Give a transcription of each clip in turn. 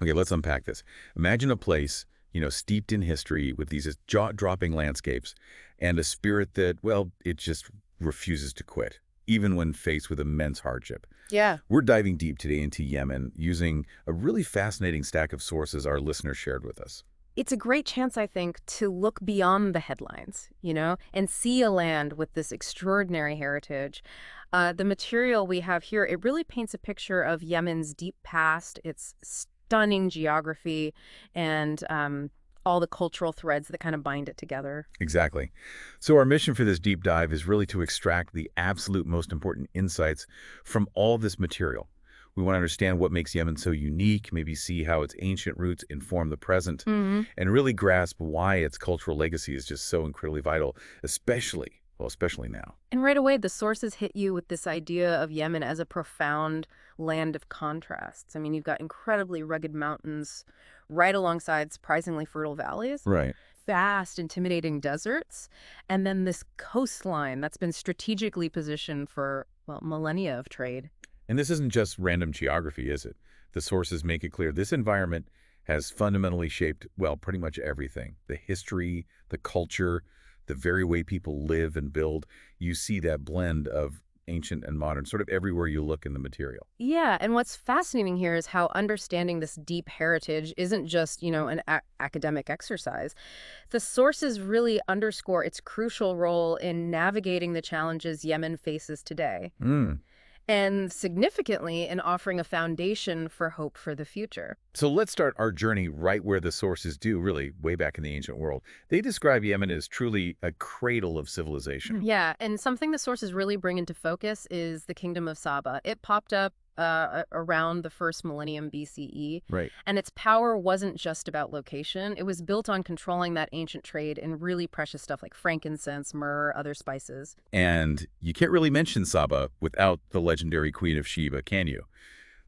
Okay, let's unpack this. Imagine a place, steeped in history with these jaw-dropping landscapes and a spirit that, well, it just refuses to quit, even when faced with immense hardship. Yeah. We're diving deep today into Yemen using a really fascinating stack of sources our listeners shared with us. It's a great chance, I think, to look beyond the headlines, and see a land with this extraordinary heritage. The material we have here, it really paints a picture of Yemen's deep past, its stunning geography, and all the cultural threads that kind of bind it together. Exactly. So our mission for this deep dive is really to extract the absolute most important insights from all this material. We want to understand what makes Yemen so unique, maybe see how its ancient roots inform the present, Hmm. and really grasp why its cultural legacy is just so incredibly vital, especially now. And right away, the sources hit you with this idea of Yemen as a profound land of contrasts. I mean, you've got incredibly rugged mountains right alongside surprisingly fertile valleys, Right. vast, intimidating deserts, and then this coastline that's been strategically positioned for, well, millennia of trade. And this isn't just random geography, is it? The sources make it clear this environment has fundamentally shaped, well, pretty much everything. The history, the culture, the very way people live and build. You see that blend of ancient and modern sort of everywhere you look in the material. Yeah, and what's fascinating here is how understanding this deep heritage isn't just, an academic exercise. The sources really underscore its crucial role in navigating the challenges Yemen faces today, Mm. and significantly in offering a foundation for hope for the future. So let's start our journey right where the sources do, really, way back in the ancient world. They describe Yemen as truly a cradle of civilization. Yeah, and something the sources really bring into focus is the Kingdom of Saba. It popped up around the first millennium BCE, Right. and its power wasn't just about location. It was built on controlling that ancient trade in really precious stuff like frankincense, myrrh, other spices. And you can't really mention Saba without the legendary Queen of Sheba, can you?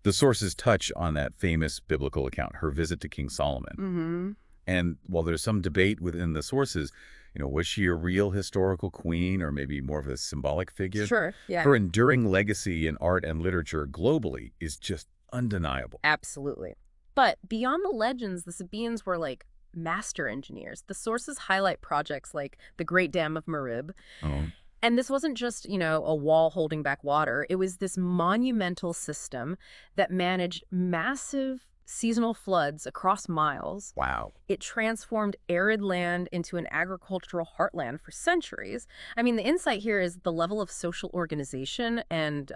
The sources touch on that famous biblical account, her visit to King Solomon. Mm-hmm. And while there's some debate within the sources, was she a real historical queen or maybe more of a symbolic figure? Sure, yeah. Her enduring legacy in art and literature globally is just undeniable. Absolutely. But beyond the legends, the Sabaeans were like master engineers. The sources highlight projects like the Great Dam of Marib. Oh, And this wasn't just, a wall holding back water. It was this monumental system that managed massive seasonal floods across miles. wow. It transformed arid land into an agricultural heartland for centuries. I mean, the insight here is the level of social organization and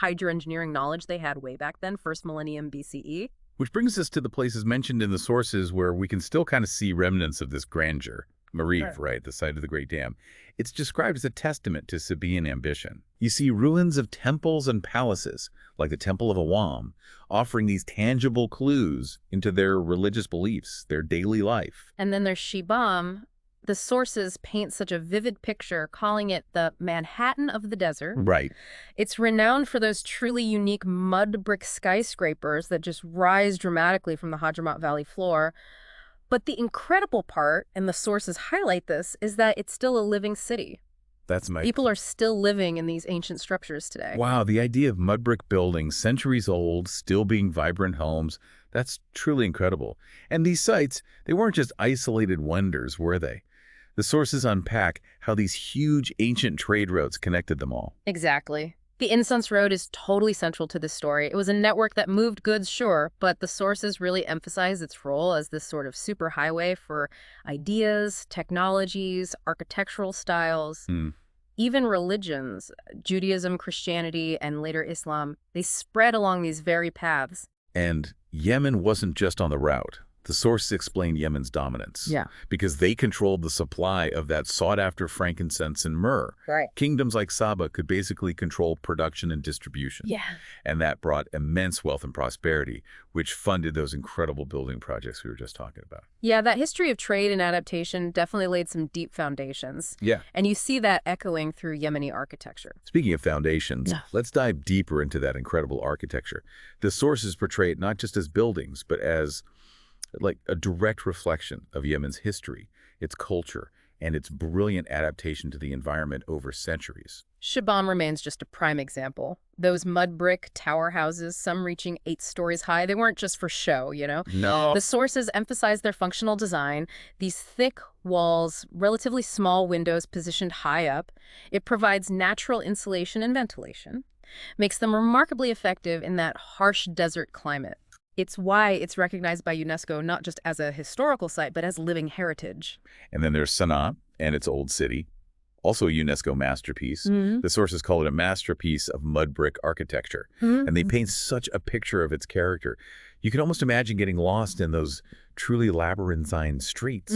hydroengineering knowledge they had way back then, first millennium BCE. Which brings us to the places mentioned in the sources where we can still kind of see remnants of this grandeur. Marib, Sure. right, the site of the Great Dam. It's described as a testament to Sabaean ambition. You see ruins of temples and palaces, like the Temple of Awam, offering these tangible clues into their religious beliefs, their daily life. And then there's Shibam. The sources paint such a vivid picture, calling it the Manhattan of the desert. Right. It's renowned for those truly unique mud brick skyscrapers that just rise dramatically from the Hadramaut Valley floor. But the incredible part, and the sources highlight this, is that it's still a living city. That's my... People are still living in these ancient structures today. Wow, the idea of mud brick buildings, centuries old, still being vibrant homes, that's truly incredible. And these sites, they weren't just isolated wonders, were they? The sources unpack how these huge ancient trade routes connected them all. Exactly. The Incense Road is totally central to this story. It was a network that moved goods, sure, but the sources really emphasize its role as this sort of superhighway for ideas, technologies, architectural styles. Hmm. Even religions, Judaism, Christianity, and later Islam, they spread along these very paths. And Yemen wasn't just on the route. The sources explain Yemen's dominance. Yeah. Because they controlled the supply of that sought-after frankincense and myrrh. Right. Kingdoms like Saba could basically control production and distribution. Yeah. And that brought immense wealth and prosperity, which funded those incredible building projects we were just talking about. Yeah, that history of trade and adaptation definitely laid some deep foundations. Yeah. And you see that echoing through Yemeni architecture. Speaking of foundations, Yeah. let's dive deeper into that incredible architecture. The sources portray it not just as buildings, but as like a direct reflection of Yemen's history, its culture, and its brilliant adaptation to the environment over centuries. Shibam remains just a prime example. Those mud brick tower houses, some reaching 8 stories high, they weren't just for show, you know? No. The sources emphasize their functional design, these thick walls, relatively small windows positioned high up. It provides natural insulation and ventilation, makes them remarkably effective in that harsh desert climate. It's why it's recognized by UNESCO not just as a historical site, but as living heritage. And then there's Sana'a and its old city, also a UNESCO masterpiece. The sources call it a masterpiece of mud brick architecture, and they paint such a picture of its character. You can almost imagine getting lost in those truly labyrinthine streets.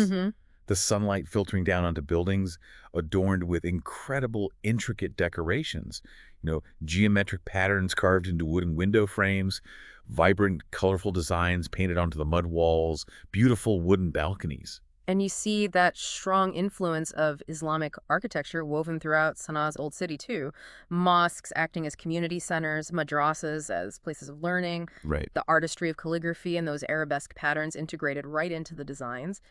The sunlight filtering down onto buildings adorned with incredible, intricate decorations. Geometric patterns carved into wooden window frames, vibrant, colorful designs painted onto the mud walls, beautiful wooden balconies. And you see that strong influence of Islamic architecture woven throughout Sanaa's old city, too. Mosques acting as community centers, madrasas as places of learning, Right. the artistry of calligraphy and those arabesque patterns integrated right into the designs.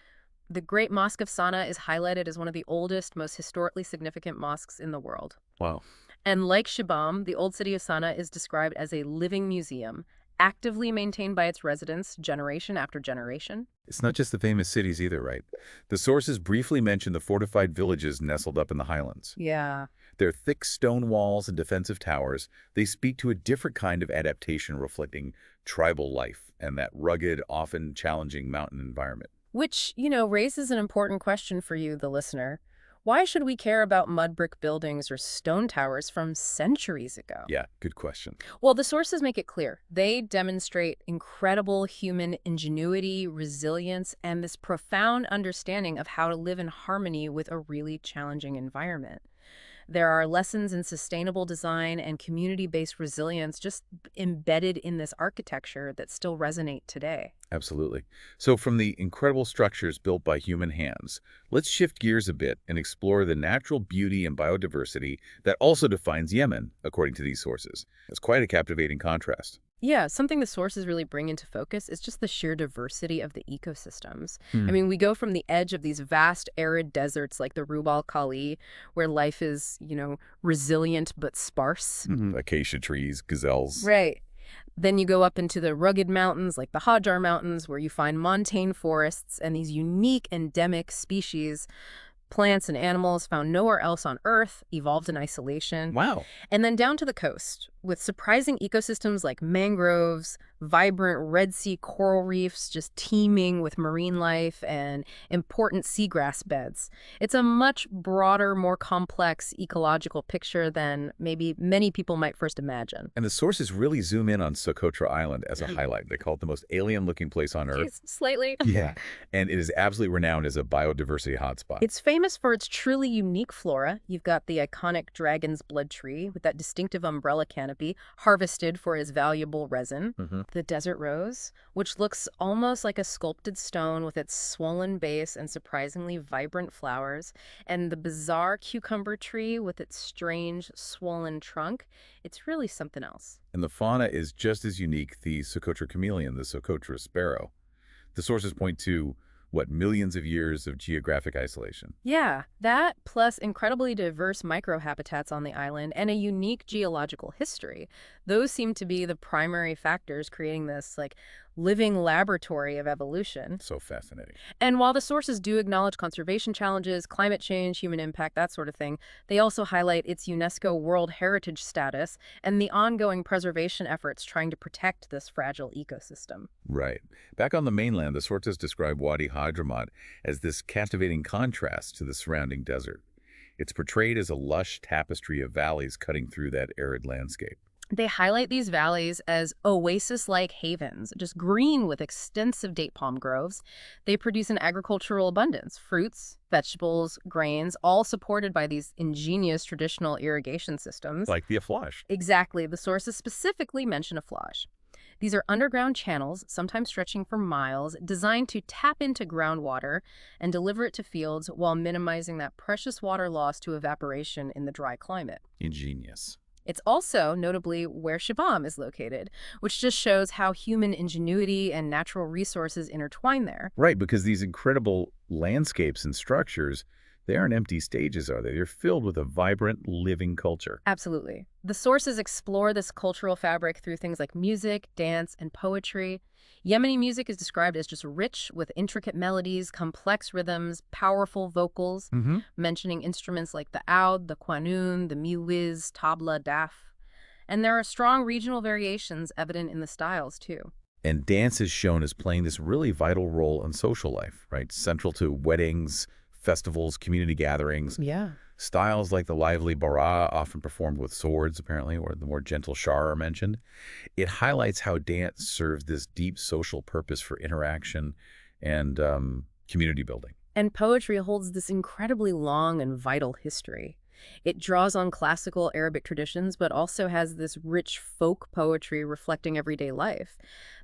The Great Mosque of Sanaa is highlighted as one of the oldest, most historically significant mosques in the world. Wow. And like Shibam, the old city of Sanaa is described as a living museum, actively maintained by its residents generation after generation. It's not just the famous cities either, right? The sources briefly mention the fortified villages nestled up in the highlands. Yeah. Their thick stone walls and defensive towers, they speak to a different kind of adaptation reflecting tribal life and that rugged, often challenging mountain environment. Which, raises an important question for you, the listener. Why should we care about mud brick buildings or stone towers from centuries ago? Yeah, good question. Well, the sources make it clear. They demonstrate incredible human ingenuity, resilience, and this profound understanding of how to live in harmony with a really challenging environment. There are lessons in sustainable design and community-based resilience just embedded in this architecture that still resonate today. Absolutely. So from the incredible structures built by human hands, let's shift gears a bit and explore the natural beauty and biodiversity that also defines Yemen, according to these sources. It's quite a captivating contrast. Yeah, something the sources really bring into focus is just the sheer diversity of the ecosystems. I Hmm. mean, we go from the edge of these vast arid deserts like the Rub al Khali, where life is, resilient but sparse. Acacia trees, gazelles. Right. Then you go up into the rugged mountains like the Hajar Mountains, where you find montane forests and these unique endemic species, plants and animals found nowhere else on Earth, evolved in isolation. Wow. And then down to the coast, with surprising ecosystems like mangroves, vibrant Red Sea coral reefs just teeming with marine life, and important seagrass beds. It's a much broader, more complex ecological picture than maybe many people might first imagine. And the sources really zoom in on Socotra Island as a highlight. They call it the most alien-looking place on Earth. Jeez, slightly. Yeah. And it is absolutely renowned as a biodiversity hotspot. It's famous for its truly unique flora. You've got the iconic dragon's blood tree with that distinctive umbrella canopy harvested for its valuable resin. The desert rose, which looks almost like a sculpted stone with its swollen base and surprisingly vibrant flowers. And the bizarre cucumber tree with its strange swollen trunk. It's really something else. And the fauna is just as unique, the Socotra chameleon, the Socotra sparrow. The sources point to, millions of years of geographic isolation. Yeah, that plus incredibly diverse microhabitats on the island and a unique geological history. Those seem to be the primary factors creating this, living laboratory of evolution. So fascinating. And while the sources do acknowledge conservation challenges, climate change, human impact, that sort of thing, they also highlight its UNESCO World Heritage status and the ongoing preservation efforts trying to protect this fragile ecosystem. Right. Back on the mainland, the sources describe Wadi Hadramawt as this captivating contrast to the surrounding desert. It's portrayed as a lush tapestry of valleys cutting through that arid landscape. They highlight these valleys as oasis-like havens, just green with extensive date palm groves. They produce an agricultural abundance, fruits, vegetables, grains, all supported by these ingenious traditional irrigation systems. Like the aflash. Exactly. The sources specifically mention aflage. These are underground channels, sometimes stretching for miles, designed to tap into groundwater and deliver it to fields while minimizing that precious water loss to evaporation in the dry climate. Ingenious. It's also notably where Shibam is located, which just shows how human ingenuity and natural resources intertwine there. Right, because these incredible landscapes and structures, They aren't empty stages, are they? They're filled with a vibrant, living culture. Absolutely. The sources explore this cultural fabric through things like music, dance, and poetry. Yemeni music is described as just rich with intricate melodies, complex rhythms, powerful vocals, Hmm. mentioning instruments like the oud, the quanun, the miwiz, tabla, daf. And there are strong regional variations evident in the styles, too. And dance is shown as playing this really vital role in social life, right? Central to weddings, festivals, community gatherings. Yeah. Styles like the lively bara, often performed with swords, apparently, or the more gentle shar are mentioned. It highlights how dance serves this deep social purpose for interaction and community building. And poetry holds this incredibly long and vital history. It draws on classical Arabic traditions, but also has this rich folk poetry reflecting everyday life.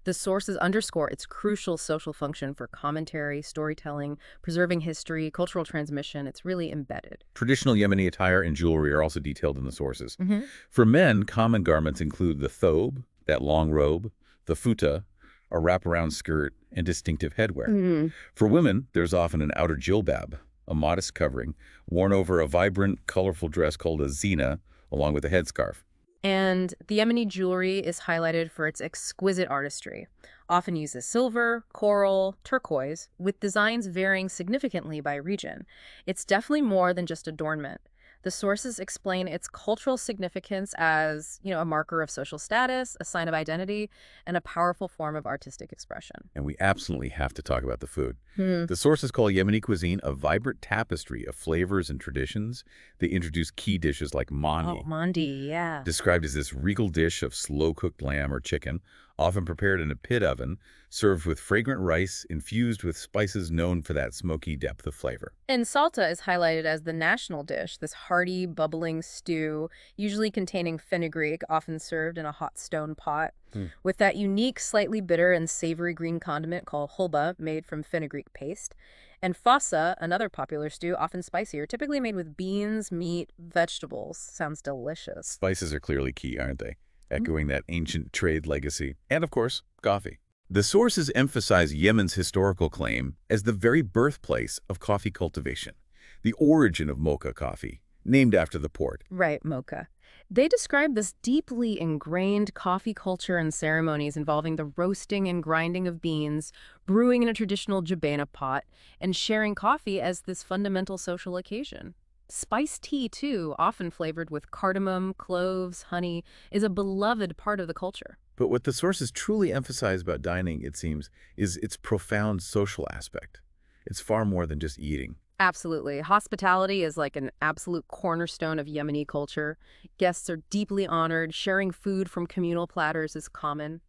The sources underscore its crucial social function for commentary, storytelling, preserving history, cultural transmission. It's really embedded. Traditional Yemeni attire and jewelry are also detailed in the sources. Hmm. For men, common garments include the thobe, that long robe, the futa, a wraparound skirt, and distinctive headwear. For women, there's often an outer jilbab, a modest covering, worn over a vibrant, colorful dress called a zina, along with a headscarf. And the Yemeni jewelry is highlighted for its exquisite artistry, often uses silver, coral, turquoise, with designs varying significantly by region. It's definitely more than just adornment. The sources explain its cultural significance as, a marker of social status, a sign of identity, and a powerful form of artistic expression. And we absolutely have to talk about the food. Hmm. The sources call Yemeni cuisine a vibrant tapestry of flavors and traditions. They introduce key dishes like Oh, mandi, mandi, yeah. described as this regal dish of slow-cooked lamb or chicken, often prepared in a pit oven, served with fragrant rice infused with spices known for that smoky depth of flavor. And salta is highlighted as the national dish, this hearty, bubbling stew, usually containing fenugreek, often served in a hot stone pot, Hmm. with that unique, slightly bitter and savory green condiment called hulba, made from fenugreek paste. And fasa, another popular stew, often spicier, typically made with beans, meat, vegetables. Sounds delicious. Spices are clearly key, aren't they? Echoing that ancient trade legacy. And, of course, coffee. The sources emphasize Yemen's historical claim as the very birthplace of coffee cultivation, the origin of mocha coffee, named after the port. Right, mocha. They describe this deeply ingrained coffee culture and ceremonies involving the roasting and grinding of beans, brewing in a traditional jabana pot, and sharing coffee as this fundamental social occasion. Spiced tea, too, often flavored with cardamom, cloves, honey, is a beloved part of the culture. But what the sources truly emphasize about dining, it seems, is its profound social aspect. It's far more than just eating. Absolutely. Hospitality is like an absolute cornerstone of Yemeni culture. Guests are deeply honored. Sharing food from communal platters is common.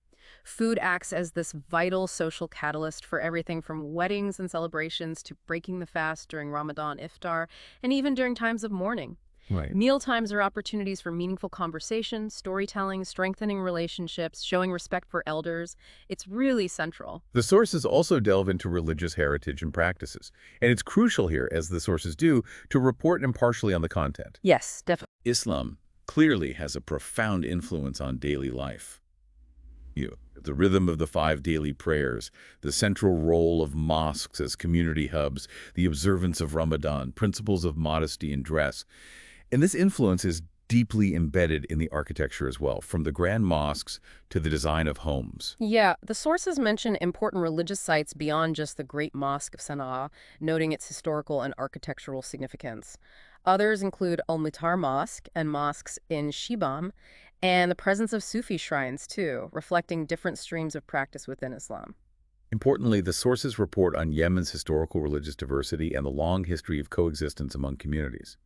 Food acts as this vital social catalyst for everything from weddings and celebrations to breaking the fast during Ramadan iftar, and even during times of mourning. Right. Meal times are opportunities for meaningful conversation, storytelling, strengthening relationships, showing respect for elders. It's really central. The sources also delve into religious heritage and practices, and it's crucial here, as the sources do, to report impartially on the content. Yes, definitely. Islam clearly has a profound influence on daily life. The rhythm of the 5 daily prayers, the central role of mosques as community hubs, the observance of Ramadan, principles of modesty and dress. And this influence is deeply embedded in the architecture as well, from the grand mosques to the design of homes. Yeah, the sources mention important religious sites beyond just the Great Mosque of Sana'a, noting its historical and architectural significance. Others include Al-Mutar Mosque and mosques in Shibam, and the presence of Sufi shrines, too, reflecting different streams of practice within Islam. Importantly, the sources report on Yemen's historical religious diversity and the long history of coexistence among communities.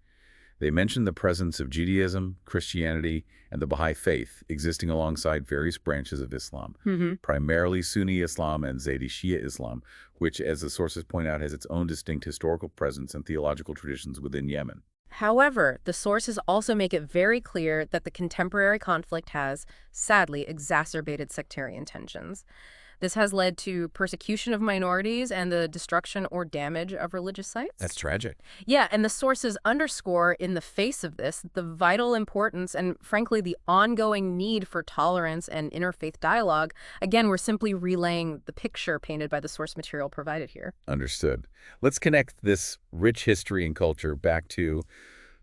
They mention the presence of Judaism, Christianity, and the Baha'i faith existing alongside various branches of Islam, primarily Sunni Islam and Zaydi Shia Islam, which, as the sources point out, has its own distinct historical presence and theological traditions within Yemen. However, the sources also make it very clear that the contemporary conflict has, sadly, exacerbated sectarian tensions. This has led to persecution of minorities and the destruction or damage of religious That's sites. tragic. Yeah, and the sources underscore in the face of this the vital importance and, frankly, the ongoing need for tolerance and interfaith dialogue. Again, we're simply relaying the picture painted by the source material provided here. Understood. Let's connect this rich history and culture back to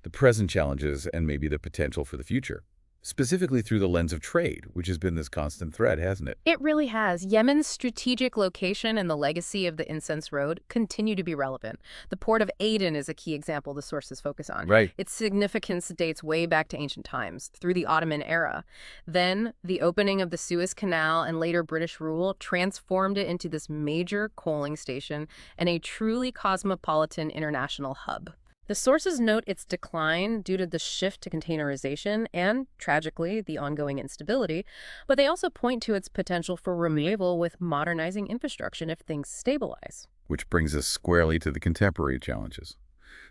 the present challenges and maybe the potential for the future, specifically through the lens of trade, which has been this constant thread, hasn't it? It really has. Yemen's strategic location and the legacy of the Incense Road continue to be relevant. The port of Aden is a key example the sources focus on. Right. Its significance dates way back to ancient times, through the Ottoman era. Then, the opening of the Suez Canal and later British rule transformed it into this major coaling station and a truly cosmopolitan international hub. The sources note its decline due to the shift to containerization and, tragically, the ongoing instability, but they also point to its potential for revival with modernizing infrastructure if things stabilize. Which brings us squarely to the contemporary challenges.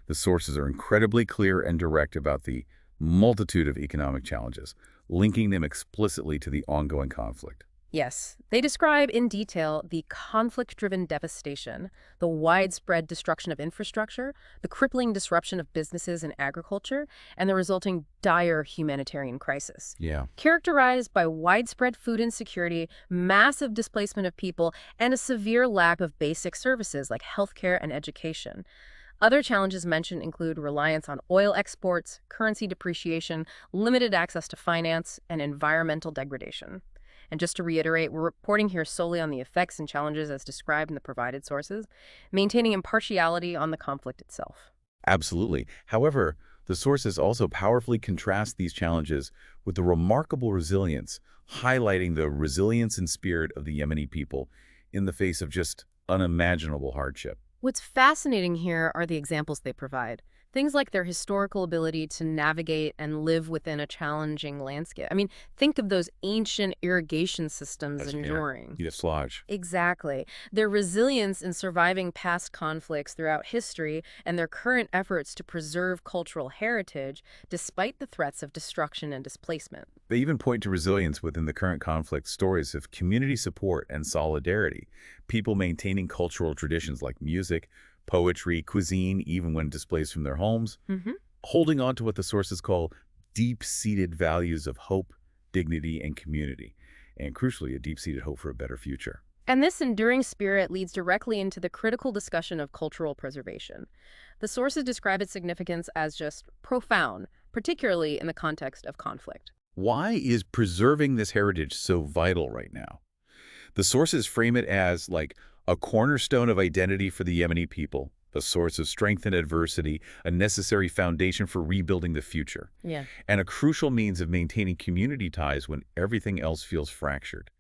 The sources are incredibly clear and direct about the multitude of economic challenges, linking them explicitly to the ongoing conflict. Yes, they describe in detail the conflict-driven devastation, the widespread destruction of infrastructure, the crippling disruption of businesses and agriculture, and the resulting dire humanitarian crisis. Yeah. Characterized by widespread food insecurity, massive displacement of people, and a severe lack of basic services like healthcare and education. Other challenges mentioned include reliance on oil exports, currency depreciation, limited access to finance, and environmental degradation. And just to reiterate, we're reporting here solely on the effects and challenges as described in the provided sources, maintaining impartiality on the conflict itself. Absolutely. However, the sources also powerfully contrast these challenges with the remarkable resilience, highlighting the resilience and spirit of the Yemeni people in the face of just unimaginable hardship. What's fascinating here are the examples they provide. Things like their historical ability to navigate and live within a challenging landscape. I mean, think of those ancient irrigation systems enduring. Yeah, sludge. Exactly. Their resilience in surviving past conflicts throughout history and their current efforts to preserve cultural heritage despite the threats of destruction and displacement. They even point to resilience within the current conflict, stories of community support and solidarity, people maintaining cultural traditions like music, poetry, cuisine, even when displaced from their homes, hmm holding on to what the sources call deep-seated values of hope, dignity, and community, and crucially, a deep-seated hope for a better future. And this enduring spirit leads directly into the critical discussion of cultural preservation. The sources describe its significance as just profound, particularly in the context of conflict. Why is preserving this heritage so vital right now? The sources frame it as like a cornerstone of identity for the Yemeni people, a source of strength in adversity, a necessary foundation for rebuilding the future, Yeah. and a crucial means of maintaining community ties when everything else feels fractured.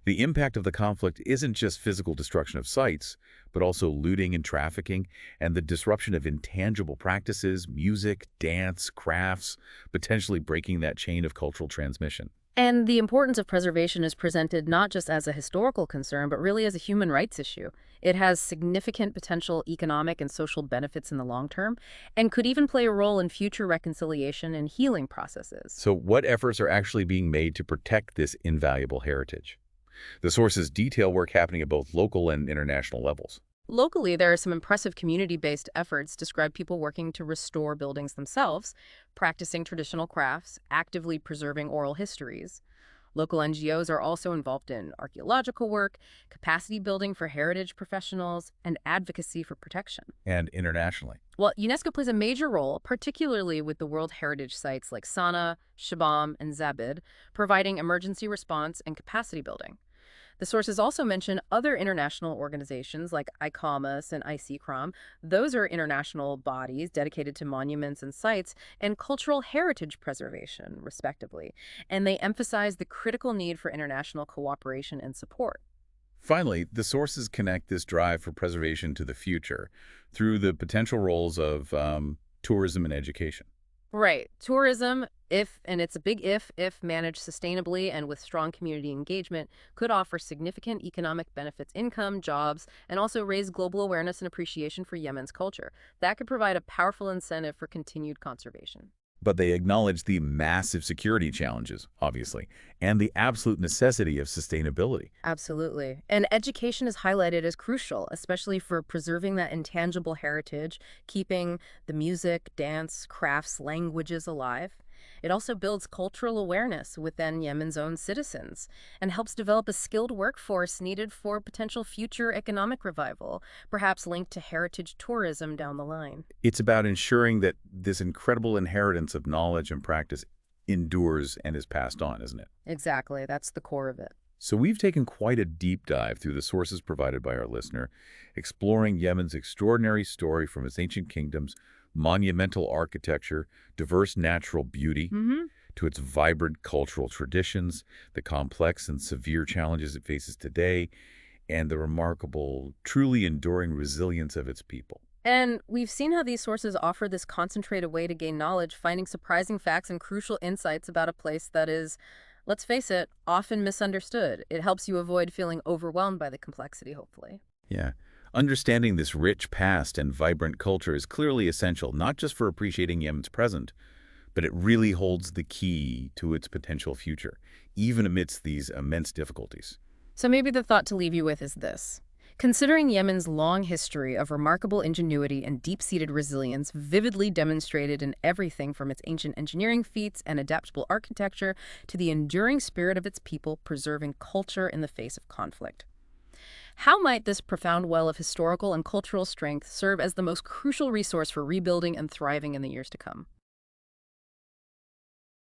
The impact of the conflict isn't just physical destruction of sites, but also looting and trafficking, and the disruption of intangible practices, music, dance, crafts, potentially breaking that chain of cultural transmission. And the importance of preservation is presented not just as a historical concern, but really as a human rights issue. It has significant potential economic and social benefits in the long term, and could even play a role in future reconciliation and healing processes. So what efforts are actually being made to protect this invaluable heritage? The sources detail work happening at both local and international levels. Locally, there are some impressive community-based efforts describe people working to restore buildings themselves, practicing traditional crafts, actively preserving oral histories. Local NGOs are also involved in archaeological work, capacity building for heritage professionals, and advocacy for protection. And internationally. Well, UNESCO plays a major role, particularly with the World Heritage sites like Sana, Shabam, and Zabid, providing emergency response and capacity building. The sources also mention other international organizations like ICOMOS and ICCROM. Those are international bodies dedicated to monuments and sites and cultural heritage preservation, respectively. And they emphasize the critical need for international cooperation and support. Finally, the sources connect this drive for preservation to the future through the potential roles of tourism and education. Right. Tourism, and it's a big if managed sustainably and with strong community engagement, could offer significant economic benefits, income, jobs, and also raise global awareness and appreciation for Yemen's culture. That could provide a powerful incentive for continued conservation. But they acknowledge the massive security challenges, obviously, and the absolute necessity of sustainability. Absolutely. And education is highlighted as crucial, especially for preserving that intangible heritage, keeping the music, dance, crafts, languages alive. It also builds cultural awareness within Yemen's own citizens and helps develop a skilled workforce needed for potential future economic revival, perhaps linked to heritage tourism down the line. It's about ensuring that this incredible inheritance of knowledge and practice endures and is passed on, isn't it? Exactly. That's the core of it. So we've taken quite a deep dive through the sources provided by our listener, exploring Yemen's extraordinary story from its ancient kingdoms, monumental architecture, diverse natural beauty, Hmm. to its vibrant cultural traditions, the complex and severe challenges it faces today, and the remarkable, truly enduring resilience of its people. And we've seen how these sources offer this concentrated way to gain knowledge, finding surprising facts and crucial insights about a place that is, let's face it, often misunderstood. It helps you avoid feeling overwhelmed by the complexity, hopefully. Yeah. Understanding this rich past and vibrant culture is clearly essential, not just for appreciating Yemen's present, but it really holds the key to its potential future, even amidst these immense difficulties. So maybe the thought to leave you with is this. Considering Yemen's long history of remarkable ingenuity and deep-seated resilience, vividly demonstrated in everything from its ancient engineering feats and adaptable architecture to the enduring spirit of its people preserving culture in the face of conflict. How might this profound well of historical and cultural strength serve as the most crucial resource for rebuilding and thriving in the years to come?